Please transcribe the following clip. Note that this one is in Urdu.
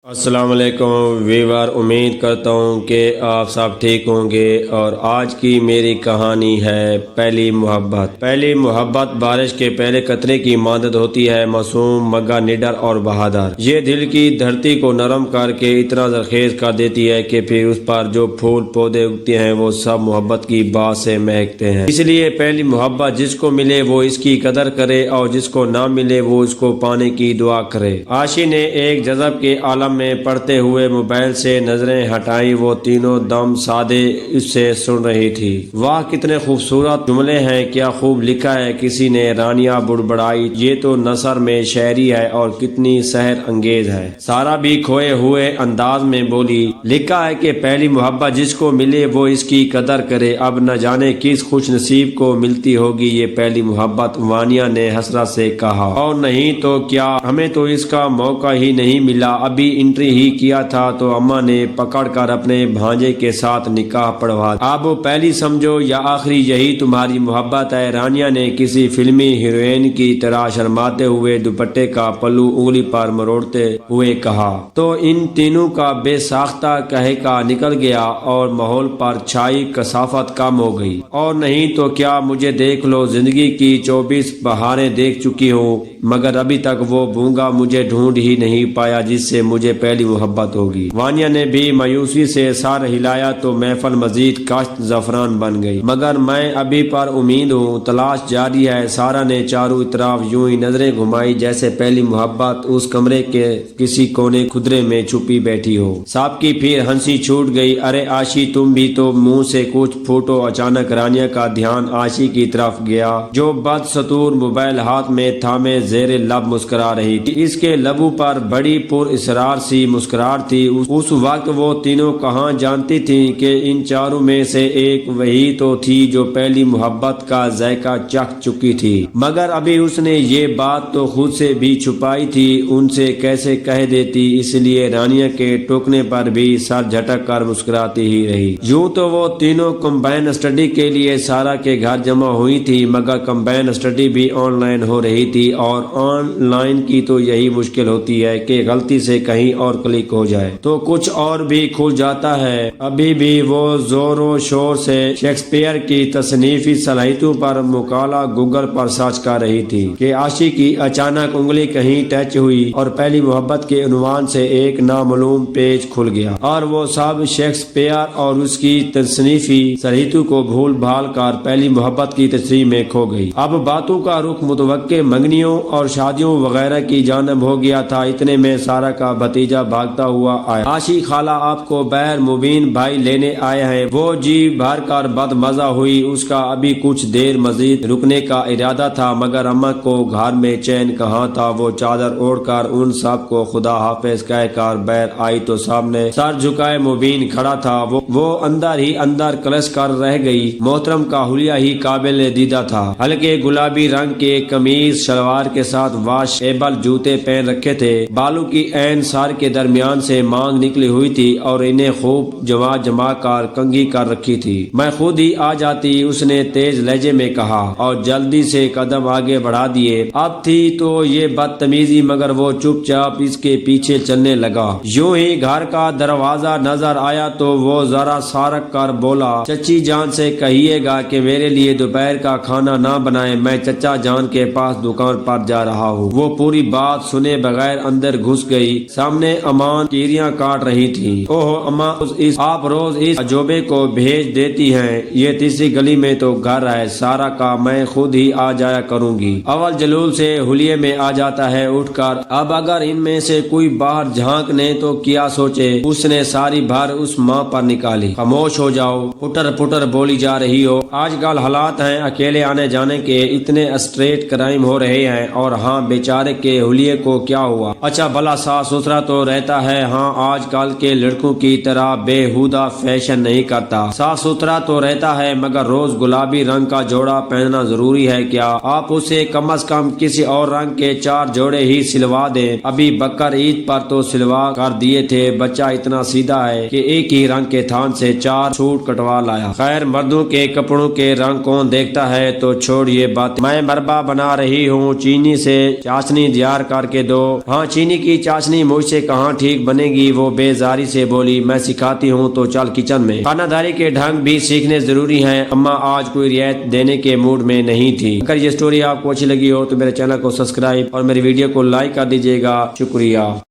السلام علیکم ویور، امید کرتا ہوں کہ آپ سب ٹھیک ہوں گے۔ اور آج کی میری کہانی ہے پہلی محبت۔ پہلی محبت بارش کے پہلے قطرے کی مانند ہوتی ہے، معصوم مگر نڈر اور بہادر۔ یہ دل کی دھرتی کو نرم کر کے اتنا زرخیز کر دیتی ہے کہ پھر اس پر جو پھول پودے اگتے ہیں وہ سب محبت کی بات سے مہکتے ہیں۔ اس لیے پہلی محبت جس کو ملے وہ اس کی قدر کرے، اور جس کو نہ ملے وہ اس کو پانے کی دعا کرے۔ عاشق نے ایک جذب کے عالم میں پڑھتے ہوئے موبائل سے نظریں ہٹائی۔ وہ تینوں دم سادے اس سے سن رہی تھی۔ واہ کتنے خوبصورت جملے ہیں، کیا خوب لکھا ہے، کسی نے رانیہ بڑبڑائی۔ یہ تو نثر میں شاعری ہے اور کتنی سحر انگیز ہے۔ سارا بھی کھوئے ہوئے انداز میں بولی، لکھا ہے کہ پہلی محبت جس کو ملے وہ اس کی قدر کرے۔ اب نہ جانے کس خوش نصیب کو ملتی ہوگی یہ پہلی محبت، وانیہ نے حسرت سے کہا۔ اور نہیں تو کیا، ہمیں تو اس کا موقع ہی نہیں ملا۔ ابھی انٹری ہی کیا تھا تو اماں نے پکڑ کر اپنے بھانجے کے ساتھ نکاح پڑھوا دیا۔ اب پہلی سمجھو یا آخری یہی تمہاری محبت ہے۔ رانیہ نے کسی فلمی ہیروئن کی طرح شرماتے ہوئے دوپٹے کا پلو انگلی پر مروڑتے ہوئے کہا۔ تو ان تینوں کا بے ساختہ کہکا نکل گیا اور ماحول پر چھائی کثافت کم ہو گئی۔ اور نہیں تو کیا، مجھے دیکھ لو، زندگی کی 24 بہاریں دیکھ چکی ہوں مگر ابھی تک وہ بونگا مجھے ڈھونڈ ہی نہیں پایا جس سے مجھے پہلی محبت ہوگی۔ وانیہ نے بھی مایوسی سے سر ہلایا تو محفل مزید کاشت زعفران بن گئی۔ مگر میں ابھی پر امید ہوں، تلاش جاری ہے۔ سارا نے چاروں اطراف یوں ہی نظریں گھمائی جیسے پہلی محبت اس کمرے کے کسی کونے خدرے میں چھپی بیٹھی ہو۔ صاحب کی پھر ہنسی چھوٹ گئی۔ ارے عاشی تم بھی تو، منہ سے کچھ پھوٹو۔ اچانک رانیہ کا دھیان عاشی کی طرف گیا جو بدستور موبائل ہاتھ میں تھامے زیر لب مسکرا رہی تھی۔ اس کے لبوں پر بڑی پر اسرار سی مسکراہٹ تھی۔ اس وقت وہ تینوں کہاں جانتی تھیں کہ ان چاروں میں سے ایک وہی تو تھی جو پہلی محبت کا ذائقہ چکھ چکی تھی، مگر ابھی اس نے یہ بات تو خود سے بھی چھپائی تھی، ان سے کیسے کہہ دیتی۔ اس لیے رانیہ کے ٹوکنے پر بھی سر جھٹک کر مسکراتی ہی رہی۔ یوں تو وہ تینوں کمبائن اسٹڈی کے لیے سارا کے گھر جمع ہوئی تھی، مگر کمبائن اسٹڈی بھی آن لائن ہو رہی تھی، اور آن لائن کی تو یہی مشکل ہوتی ہے کہ غلطی سے کہیں اور کلک ہو جائے تو کچھ اور بھی کھل جاتا ہے۔ ابھی بھی وہ زور و شور سے شیکسپیئر کی تصنیفی صلاحیتوں پر مقالہ گوگل پر سرچ کر رہی تھی کہ عاشق کی اچانک انگلی کہیں ٹچ ہوئی اور پہلی محبت کے عنوان سے ایک نامعلوم پیج کھل گیا، اور وہ سب شیکسپیئر اور اس کی تصنیفی صلاحیتوں کو بھول بھال کر پہلی محبت کی تشریح میں کھو گئی۔ اب باتوں کا رخ متوقع منگنیوں اور شادیوں وغیرہ کی جانب ہو گیا تھا۔ اتنے میں سارا کا بھتیجا بھاگتا ہوا آیا۔ عاشق خالہ آپ کو بہر مبین بھائی لینے آئے ہیں۔ وہ جی بھر کر بد مزہ ہوئی۔ اس کا ابھی کچھ دیر مزید رکنے کا ارادہ تھا، مگر اماں کو گھر میں چین کہاں تھا۔ وہ چادر اوڑھ کر ان سب کو خدا حافظ کہہ کر بہر آئی تو سامنے سر جھکائے مبین کھڑا تھا۔ وہ اندر ہی اندر کلش کر رہ گئی۔ محترم کا حلیہ ہی قابل دیدہ تھا۔ ہلکے گلابی رنگ کے قمیض شلوار کے ساتھ واش ایبل جوتے پہن رکھے تھے۔ بالوں کی عین سر کے درمیان سے مانگ نکلی ہوئی تھی اور انہیں خوب جما کر کنگھی کر رکھی تھی۔ میں خود ہی آ جاتی، اس نے تیز لہجے میں کہا اور جلدی سے قدم آگے بڑھا دیے۔ اب تھی تو یہ بدتمیزی، مگر وہ چپ چاپ اس کے پیچھے چلنے لگا۔ یوں ہی گھر کا دروازہ نظر آیا تو وہ ذرا سارک کر بولا، چچی جان سے کہیے گا کہ میرے لیے دوپہر کا کھانا نہ بنائے، میں چچا جان کے پاس دکان پر جا رہا ہوں۔ وہ پوری بات سنے بغیر اندر گھس گئی۔ سامنے امان کیریاں کاٹ رہی تھی۔ اوہ اماں، آپ روز اس عجوبے کو بھیج دیتی ہیں، یہ تیسری گلی میں تو گھر ہے سارا کا، میں خود ہی آ جایا کروں گی۔ اول جلول سے حلیے میں آ جاتا ہے اٹھ کر، اب اگر ان میں سے کوئی باہر جھانک نے تو کیا سوچے۔ اس نے ساری بھر اس ماں پر نکالی۔ خاموش ہو جاؤ، پٹر پٹر بولی جا رہی ہو۔ آج کل حالات ہیں اکیلے آنے جانے کے، اتنے اسٹریٹ کرائم ہو رہے ہیں، اور ہاں بیچارے کے حلیے کو کیا ہوا؟ اچھا بھلا صاف ستھرا تو رہتا ہے، ہاں آج کل کے لڑکوں کی طرح بےہودہ فیشن نہیں کرتا، صاف ستھرا تو رہتا ہے، مگر روز گلابی رنگ کا جوڑا پہننا ضروری ہے کیا؟ آپ اسے کم از کم کسی اور رنگ کے 4 جوڑے ہی سلوا دیں۔ ابھی بکر عید پر تو سلوا کر دیے تھے، بچہ اتنا سیدھا ہے کہ ایک ہی رنگ کے تھان سے 4 سوٹ کٹوا لایا۔ خیر مردوں کے کپڑوں کے رنگ کون دیکھتا ہے، تو چھوڑ یہ بات، میں مربع بنا رہی ہوں، چینی چینی سے چاشنی تیار کر کے دو۔ ہاں چینی کی چاشنی مجھ سے کہاں ٹھیک بنے گی، وہ بیزاری سے بولی۔ میں سکھاتی ہوں تو چل کچن میں۔ خانہ داری کے ڈھنگ بھی سیکھنے ضروری ہیں۔ اماں آج کوئی رعایت دینے کے موڈ میں نہیں تھی۔ اگر یہ سٹوری آپ کو اچھی لگی ہو تو میرے چینل کو سبسکرائب اور میری ویڈیو کو لائک کر دیجیے گا۔ شکریہ۔